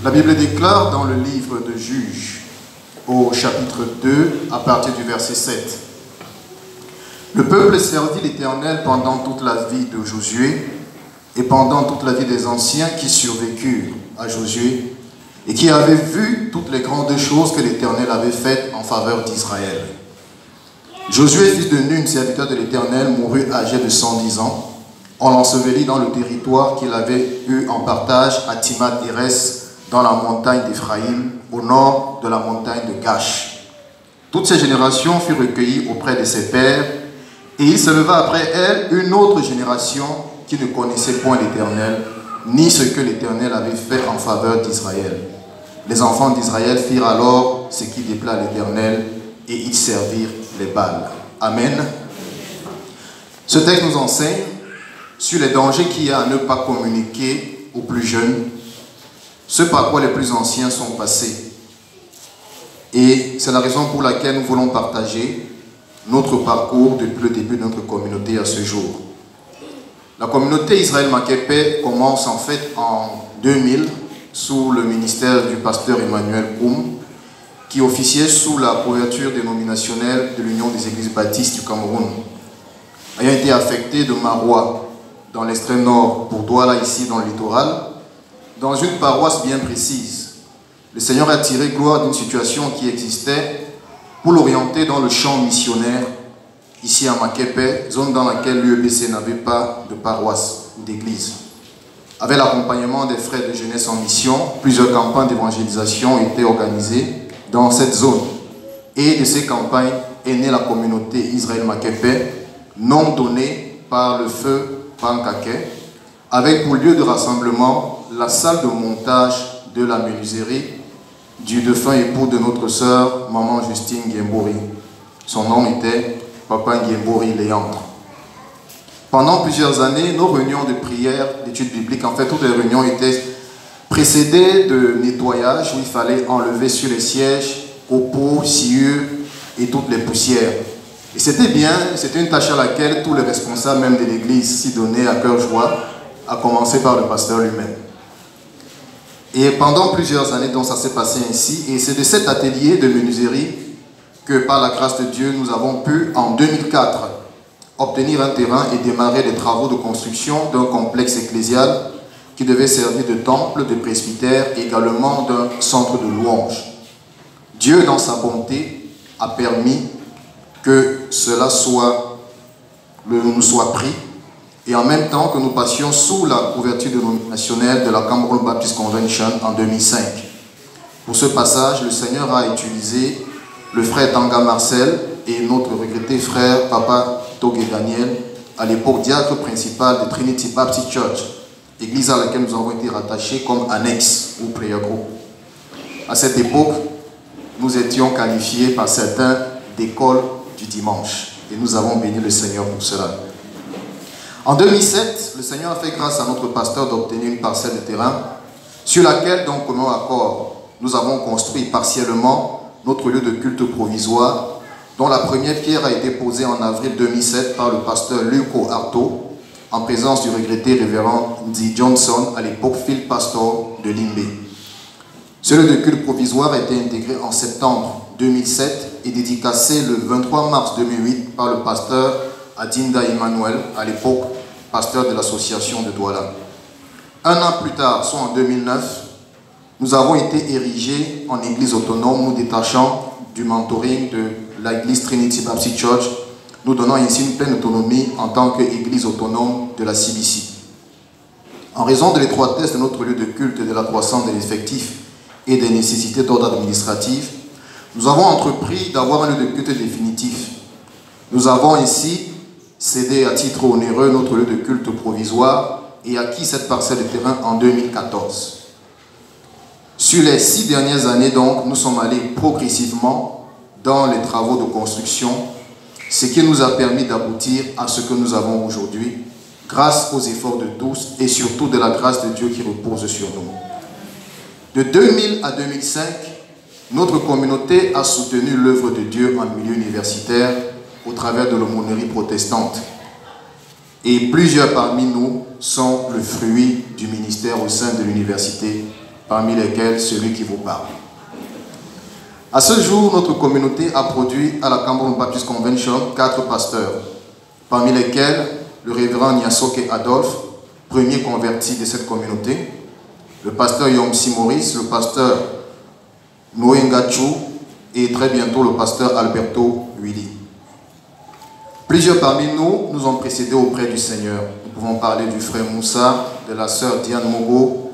La Bible déclare dans le livre de Juges, au chapitre 2, à partir du verset 7. Le peuple servit l'Éternel pendant toute la vie de Josué et pendant toute la vie des anciens qui survécurent à Josué et qui avaient vu toutes les grandes choses que l'Éternel avait faites en faveur d'Israël. Josué, fils de Nun, serviteur de l'Éternel, mourut âgé de 110 ans. On l'ensevelit dans le territoire qu'il avait eu en partage à Timnath-Hérès, dans la montagne d'Éphraïm, au nord de la montagne de Gash. Toutes ces générations furent recueillies auprès de ses pères, et il se leva après elles une autre génération qui ne connaissait point l'Éternel, ni ce que l'Éternel avait fait en faveur d'Israël. Les enfants d'Israël firent alors ce qui déplaît à l'Éternel, et ils servirent les Baals. Amen. Ce texte nous enseigne sur les dangers qu'il y a à ne pas communiquer aux plus jeunes ce par quoi les plus anciens sont passés. Et c'est la raison pour laquelle nous voulons partager notre parcours depuis le début de notre communauté à ce jour. La communauté Israël Makepe commence en fait en 2000 sous le ministère du pasteur Emmanuel Koum, qui officiait sous la couverture dénominationnelle de l'Union des Églises Baptistes du Cameroun, ayant été affecté de Marois, dans l'extrême nord, pour Douala, ici dans le littoral, dans une paroisse bien précise. Le Seigneur a tiré gloire d'une situation qui existait pour l'orienter dans le champ missionnaire, ici à Makepe, zone dans laquelle l'UEBC n'avait pas de paroisse ou d'église. Avec l'accompagnement des frères de jeunesse en mission, plusieurs campagnes d'évangélisation étaient organisées dans cette zone. Et de ces campagnes est née la communauté Israël Makepe, nom donné par le feu Pankake, avec pour lieu de rassemblement la salle de montage de la menuiserie du défunt époux de notre sœur, maman Justine Nguembori. Son nom était Papa Nguembori Léandre. Pendant plusieurs années, nos réunions de prière, d'études bibliques, en fait, toutes les réunions étaient précédées de nettoyage où il fallait enlever sur les sièges, copeaux, sciures et toutes les poussières. Et c'était bien, c'était une tâche à laquelle tous les responsables, même de l'église, s'y donnaient à cœur joie, à commencer par le pasteur lui-même. Et pendant plusieurs années, donc ça s'est passé ainsi. Et c'est de cet atelier de menuiserie que, par la grâce de Dieu, nous avons pu, en 2004, obtenir un terrain et démarrer les travaux de construction d'un complexe ecclésial qui devait servir de temple, de presbytère, également d'un centre de louange. Dieu, dans sa bonté, a permis que cela nous soit pris, et en même temps que nous passions sous la couverture dénominationnelle de la Cameroun Baptist Convention en 2005. Pour ce passage, le Seigneur a utilisé le frère Tanga Marcel et notre regretté frère Papa Togué Daniel, à l'époque diacre principal de Trinity Baptist Church, église à laquelle nous avons été rattachés comme annexe ou prayer group. À cette époque, nous étions qualifiés par certains d'école du dimanche et nous avons béni le Seigneur pour cela. En 2007, le Seigneur a fait grâce à notre pasteur d'obtenir une parcelle de terrain sur laquelle, donc, commun accord, nous avons construit partiellement notre lieu de culte provisoire, dont la première pierre a été posée en avril 2007 par le pasteur Luco Arto, en présence du regretté révérend Ndi Johnson, à l'époque field pastor de Limbe. Ce lieu de culte provisoire a été intégré en septembre 2007 et dédicacé le 23 mars 2008 par le pasteur Adinda Emmanuel, à l'époque pasteur de l'association de Douala. Un an plus tard, soit en 2009, nous avons été érigés en église autonome, nous détachant du mentoring de l'église Trinity Baptist Church, nous donnant ainsi une pleine autonomie en tant qu'église autonome de la CBC. En raison de l'étroitesse de notre lieu de culte et de la croissance de l'effectif et des nécessités d'ordre administratif, nous avons entrepris d'avoir un lieu de culte définitif. Nous avons ainsi cédé à titre onéreux notre lieu de culte provisoire et acquis cette parcelle de terrain en 2014. Sur les 6 dernières années, donc, nous sommes allés progressivement dans les travaux de construction, ce qui nous a permis d'aboutir à ce que nous avons aujourd'hui, grâce aux efforts de tous et surtout de la grâce de Dieu qui repose sur nous. De 2000 à 2005, notre communauté a soutenu l'œuvre de Dieu en milieu universitaire au travers de l'aumônerie protestante. Et plusieurs parmi nous sont le fruit du ministère au sein de l'université, parmi lesquels celui qui vous parle. À ce jour, notre communauté a produit à la Cameroun Baptist Convention 4 pasteurs, parmi lesquels le révérend Nyasoke Adolphe, premier converti de cette communauté, le pasteur Yomsi Maurice, le pasteur Noenga Chou et très bientôt le pasteur Alberto Willy. Plusieurs parmi nous nous ont précédés auprès du Seigneur. Nous pouvons parler du frère Moussa, de la sœur Diane Mogo,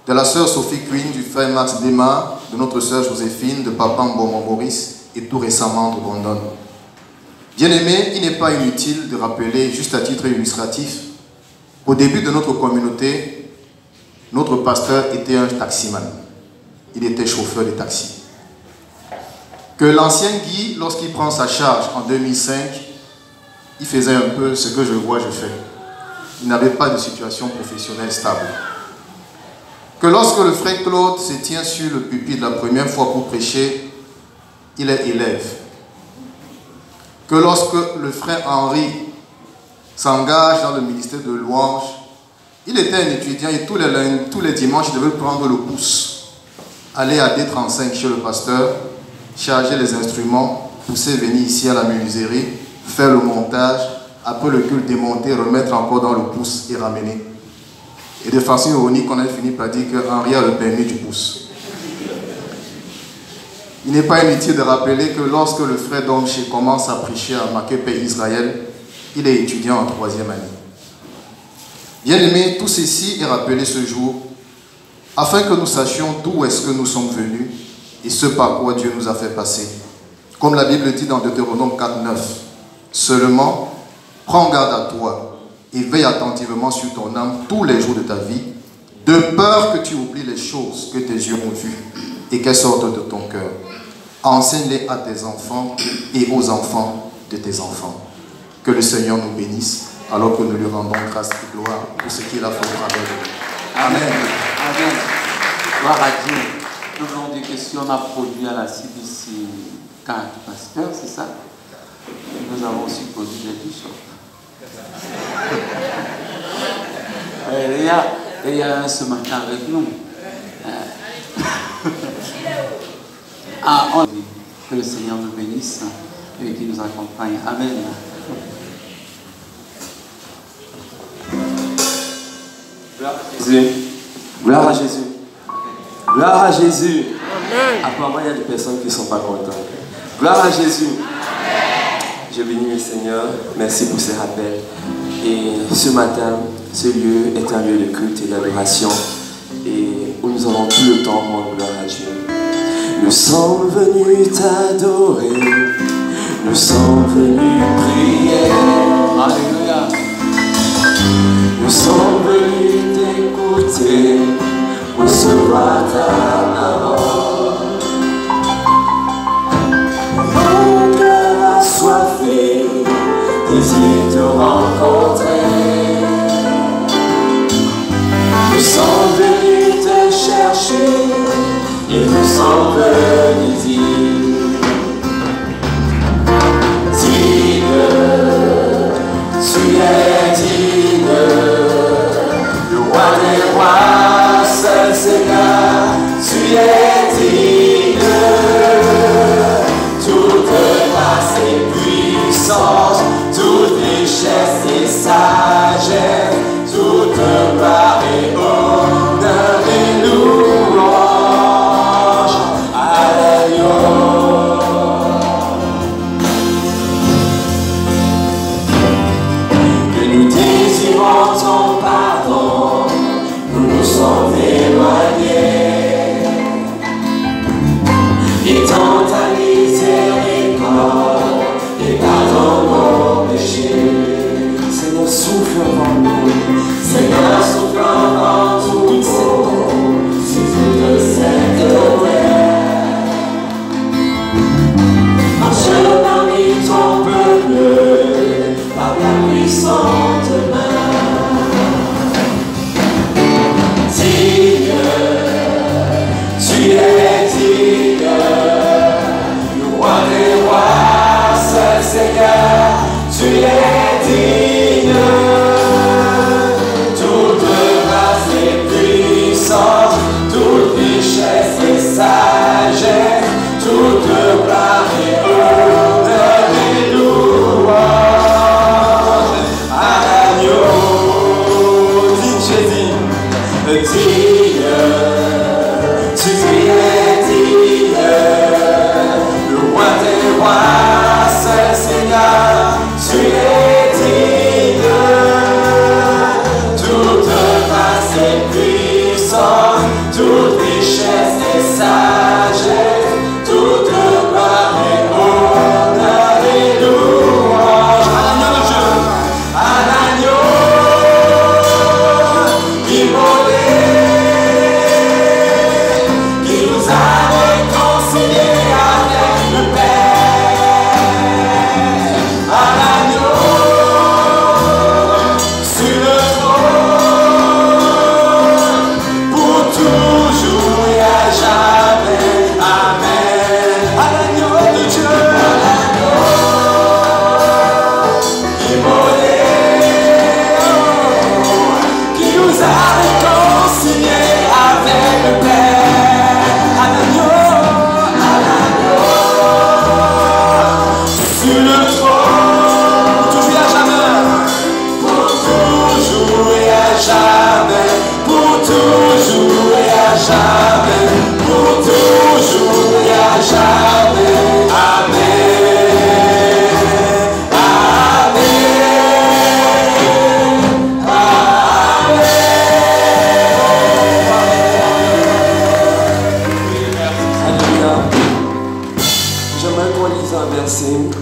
de la sœur Sophie Quinn, du frère Max Dema, de notre sœur Joséphine, de papa Mbomo Maurice et tout récemment de Brandon. Bien-aimés, il n'est pas inutile de rappeler, juste à titre illustratif, qu'au début de notre communauté, notre pasteur était un taximan. Il était chauffeur de taxi. Que l'ancien Guy, lorsqu'il prend sa charge en 2005, il faisait un peu ce que je vois, je fais. Il n'avait pas de situation professionnelle stable. Que lorsque le frère Claude se tient sur le pupitre la première fois pour prêcher, il est élève. Que lorsque le frère Henri s'engage dans le ministère de louange, il était un étudiant et tous les dimanches, il devait prendre le pouce, aller à D35 chez le pasteur, charger les instruments, pousser venir ici à la menuiserie, faire le montage, après le culte démonter, remettre encore dans le pouce et ramener. Et de façon ironique, on a fini par dire que Henri a le permis du pouce. Il n'est pas inutile de rappeler que lorsque le frère Domché commence à prêcher à Makepe Israël, il est étudiant en 3e année. Bien-aimés, tout ceci est rappelé ce jour afin que nous sachions d'où est-ce que nous sommes venus et ce par quoi Dieu nous a fait passer. Comme la Bible dit dans Deutéronome 4:9, seulement prends garde à toi et veille attentivement sur ton âme tous les jours de ta vie, de peur que tu oublies les choses que tes yeux ont vues et qu'elles sortent de ton cœur. Enseigne-les à tes enfants et aux enfants de tes enfants. Que le Seigneur nous bénisse alors que nous lui rendons grâce et gloire pour ce qu'il a fait au travers de nous. Amen. Amen. Gloire à Dieu. Nous voulons dire que si on a produit à la CBC 4 pasteurs, c'est ça? Nous avons aussi produit des bishops. Il y a un ce matin avec nous. On dit que le Seigneur nous bénisse et qu'il nous accompagne. Amen. Jésus. Gloire à Jésus. Gloire à Jésus. Apparemment, il y a des personnes qui ne sont pas contentes. Gloire à Jésus. Je bénis le Seigneur. Merci pour ces rappels. Et ce matin, ce lieu est un lieu de culte et d'adoration. Et où nous avons tout le temps rendre gloire à Dieu. Nous sommes venus t'adorer. Nous sommes venus prier. Alléluia. Nous sommes venus t'écouter, recevoir ta parole. Mon cœur assoiffé désire te rencontrer. Nous sommes venus te chercher et nous sommes venus dire tu es digne, le roi des rois, seul Seigneur, tu es digne. Toute grâce et puissance, toute richesse et sagesse, toute gloire et honneur et louange à l'agneau. Ton pardon, nous nous sommes éloignés. Étends ta miséricorde et pardonne nos péchés. Seigneur, souffle en nous. Seigneur, souffle en nous. Sur toute cette terre. Marche parmi ton peuple par la puissante main. Tu es digne, le roi des rois, seul Seigneur, tu es digne. Toute grâce et puissance, toute richesse et sagesse, toute gloire et honneur et louange à l'agneau. Digne Jésus, digne. Tu es digne, le roi des rois, seul Seigneur, tu es digne. Toute grâce et puissance, toute richesse et sagesse, toute gloire et honneur et louange à l'agneau immolé.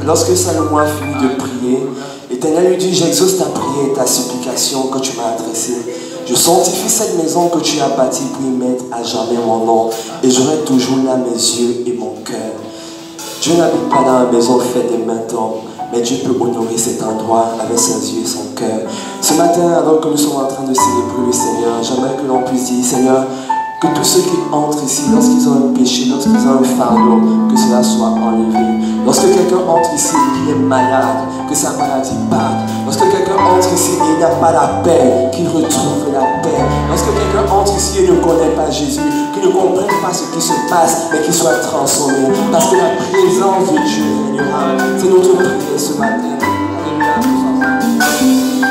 Lorsque Salomon a fini de prier, l'Éternel lui dit, j'exauce ta prière et ta supplication que tu m'as adressée. Je sanctifie cette maison que tu as bâtie pour y mettre à jamais mon nom, et j'aurai toujours là mes yeux et mon cœur. Dieu n'habite pas dans la maison faite des mains d'hommes, mais Dieu peut honorer cet endroit avec ses yeux et son cœur. Ce matin, alors que nous sommes en train de célébrer le Seigneur, j'aimerais que l'on puisse dire, Seigneur, que tous ceux qui entrent ici, lorsqu'ils ont un péché, lorsqu'ils ont un fardeau, que cela soit enlevé. Lorsque quelqu'un entre ici et qu'il est malade, que sa maladie parte. Lorsque quelqu'un entre ici et il n'a pas la paix, qu'il retrouve la paix. Lorsque quelqu'un entre ici et ne connaît pas Jésus, qu'il ne comprenne pas ce qui se passe, mais qu'il soit transformé. Parce que la présence de Dieu régnera. C'est notre prière ce matin. Alléluia.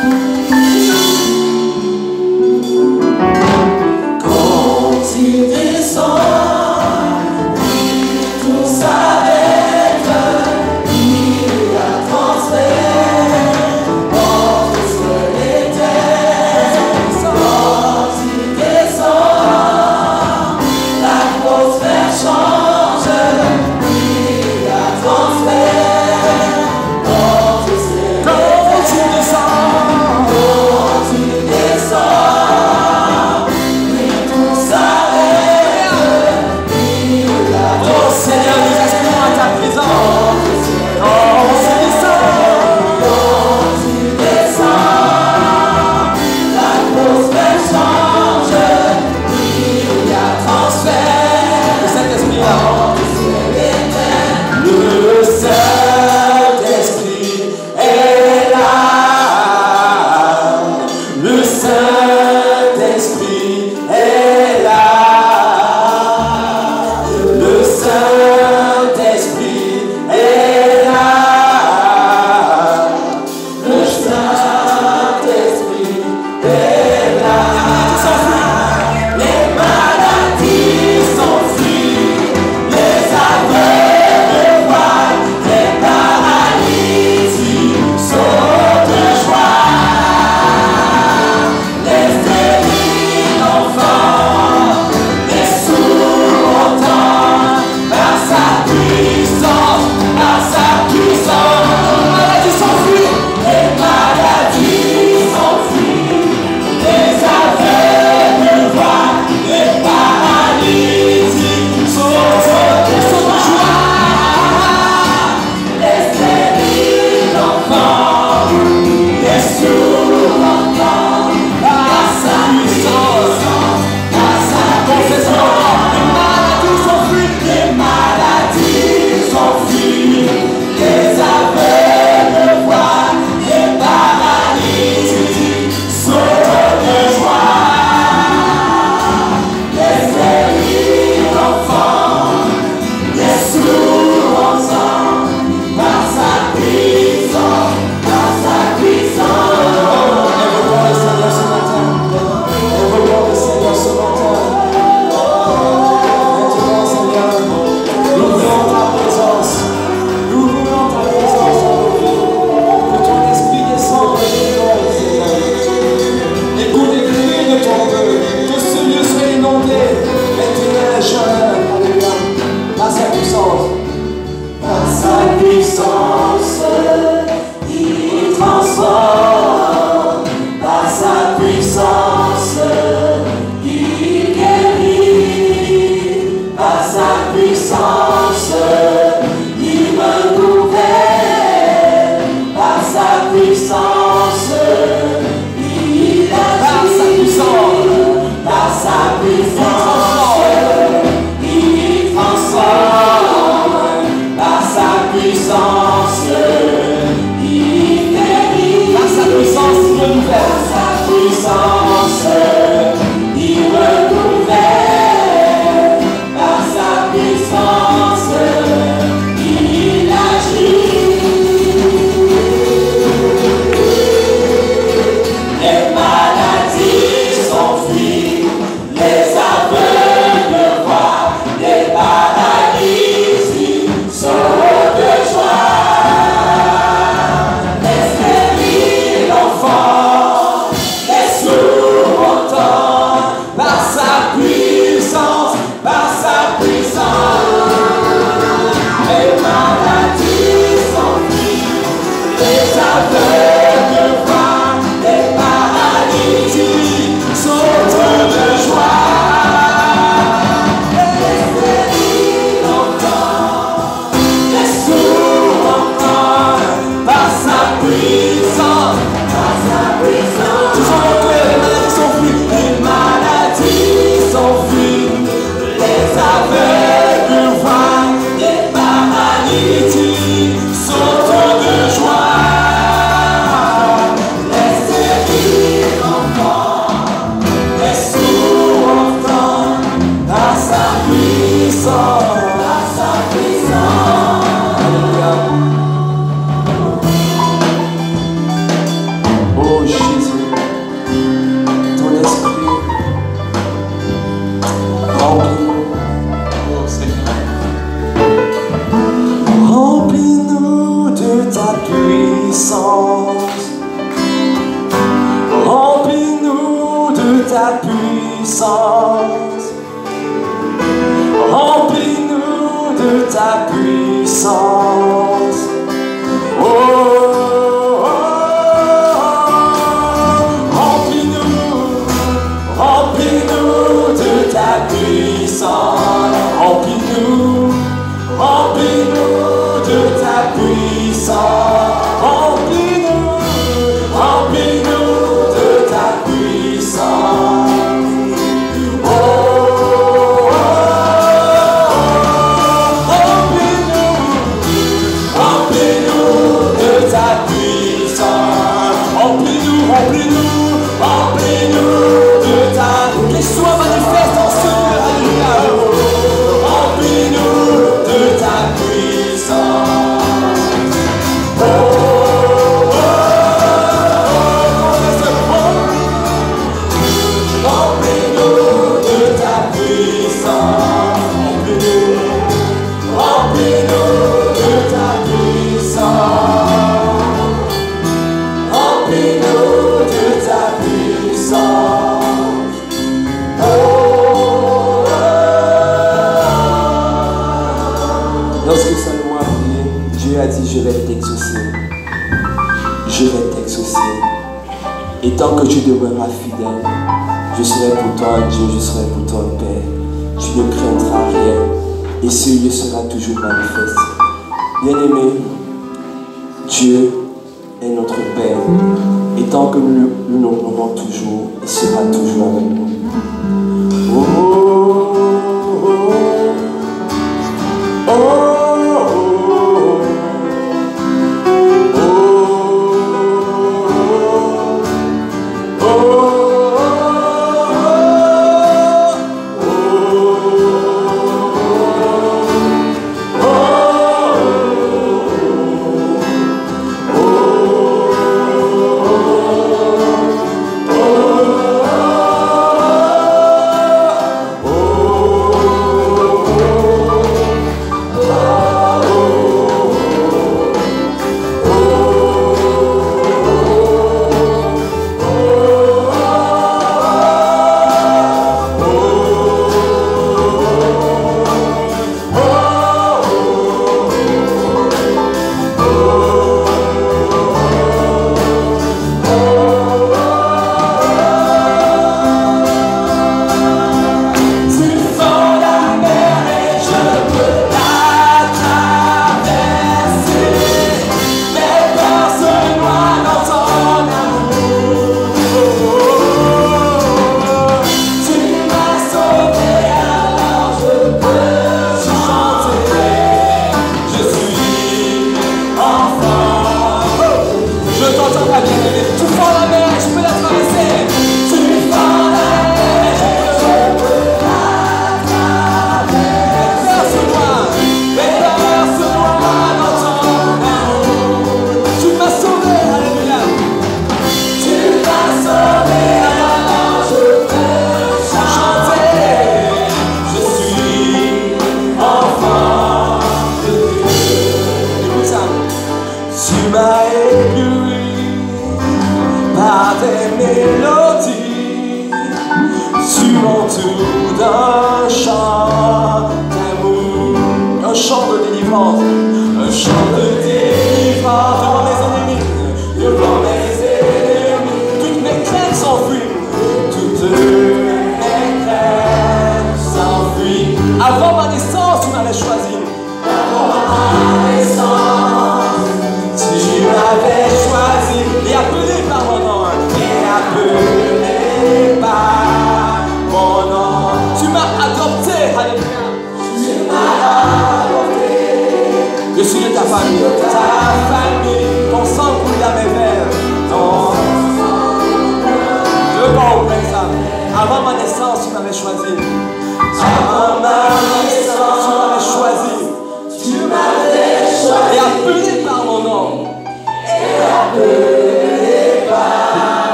Lorsque Salomon a prié, Dieu a dit, je vais t'exaucer. Je vais t'exaucer. Et tant que tu demeureras fidèle, je serai pour toi un Dieu, je serai pour toi un Père. Tu ne craindras rien. Et ce lieu sera toujours manifeste. Bien-aimé, Dieu est notre Père. Et tant que nous l'honorerons toujours, il sera toujours avec nous. Oh, oh, oh, oh.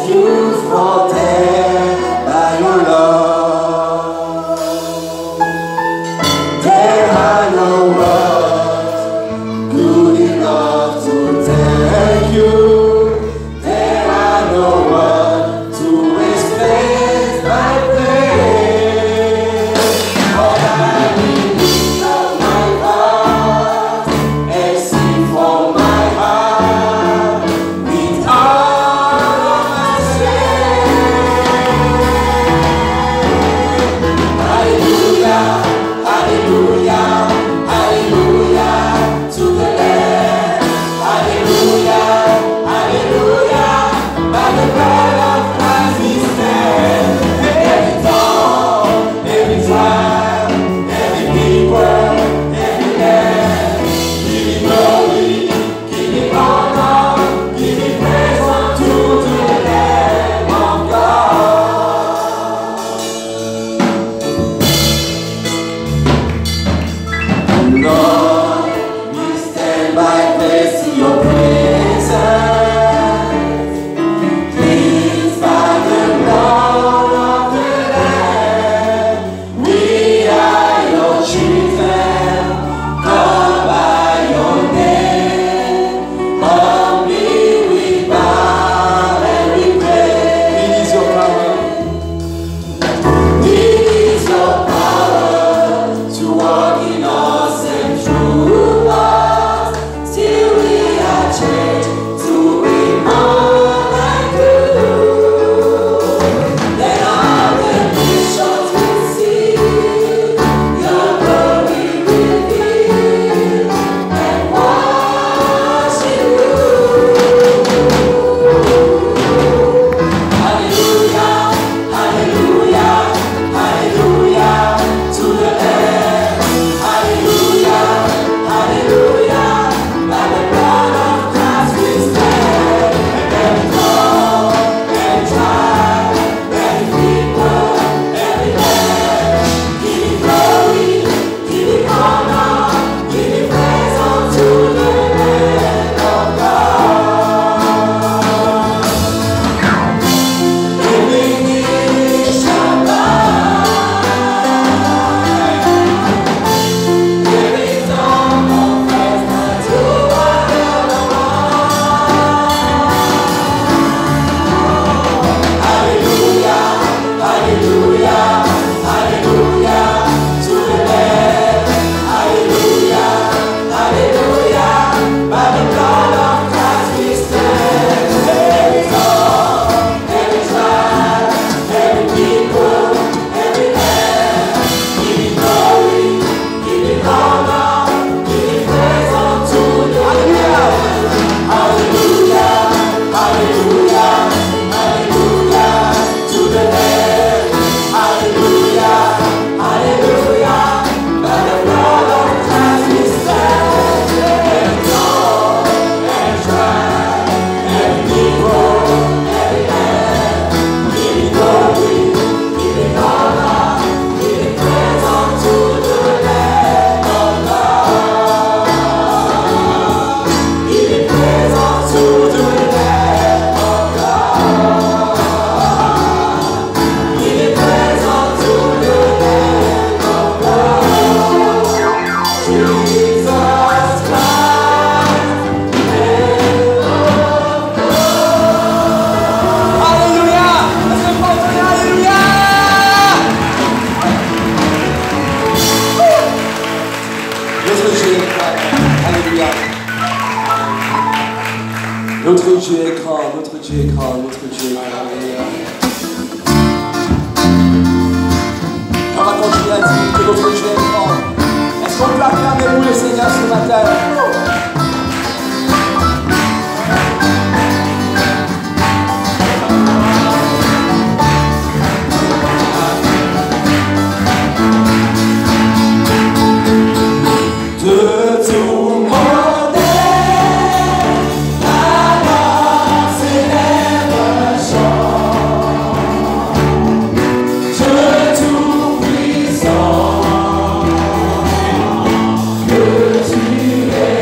confronted by your love. There are no words good enough to thank you. There are no words to express my praise. For I will lift up my heart and sing from my heart with all of my strength. Hallelujah, hallelujah, hallelujah to the Lamb. Hallelujah, hallelujah, by the blood of Christ we stand. Every tongue, every tribe, every people, every land, give me glory, give me honor, give me praise unto the Lamb of God. Lord, we stand by faith in your presence. Please, by the blood of the Lamb, we are your children. Come by your name. Humbly we bow and we pray. It is your power. It is your power to walk in us and through us, till we are changed to be more like you. Let all the nations will see your glory revealed and worship you. Hallelujah, hallelujah, hallelujah to the Lamb. Hallelujah, hallelujah, by the blood of Christ we stand. Every tongue, every tribe, every people, every land, give me glory, give me honor, give me praise unto the Lamb of God. Every knee shall bow, every tongue confess that you are the Lord. Hallelujah, hallelujah, hallelujah to the Lamb. Hallelujah, hallelujah, by the blood of Christ we stand. Every tongue, every tribe, every people, every land, give me glory, give me honor, give me praise unto the Lamb. Hallelujah, hallelujah, hallelujah to the Lamb. Hallelujah, hallelujah, by the blood of Christ we stand. Every tongue, every tribe, every people, every land, give me glory, give me honor, give me praise unto the Lamb of God. Give me praise unto the Lamb of God. Give me praise unto the Lamb of God. Jesus Christ, Hallelujah! Let's go for it, hallelujah! Notre Dieu est grand, alléluia. Notre Dieu est grand, notre Dieu est grand, notre Dieu est grand, alléluia. On va continuer à dire que notre Dieu est grand. Est-ce qu'on peut acclamer pour le Seigneur ce matin? De tout mon être, la voix s'élève un chant. De tout puissant, que tu es.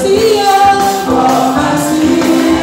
See you, Almighty.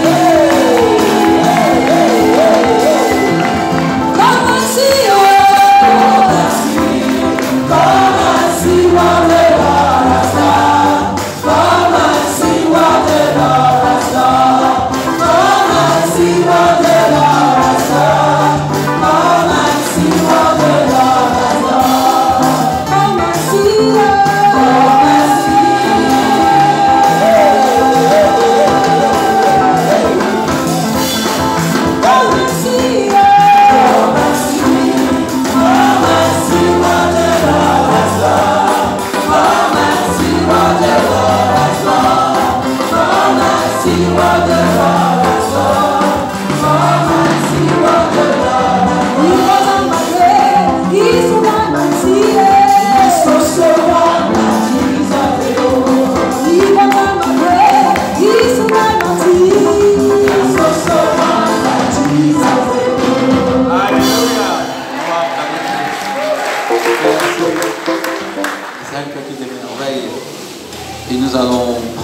nous allons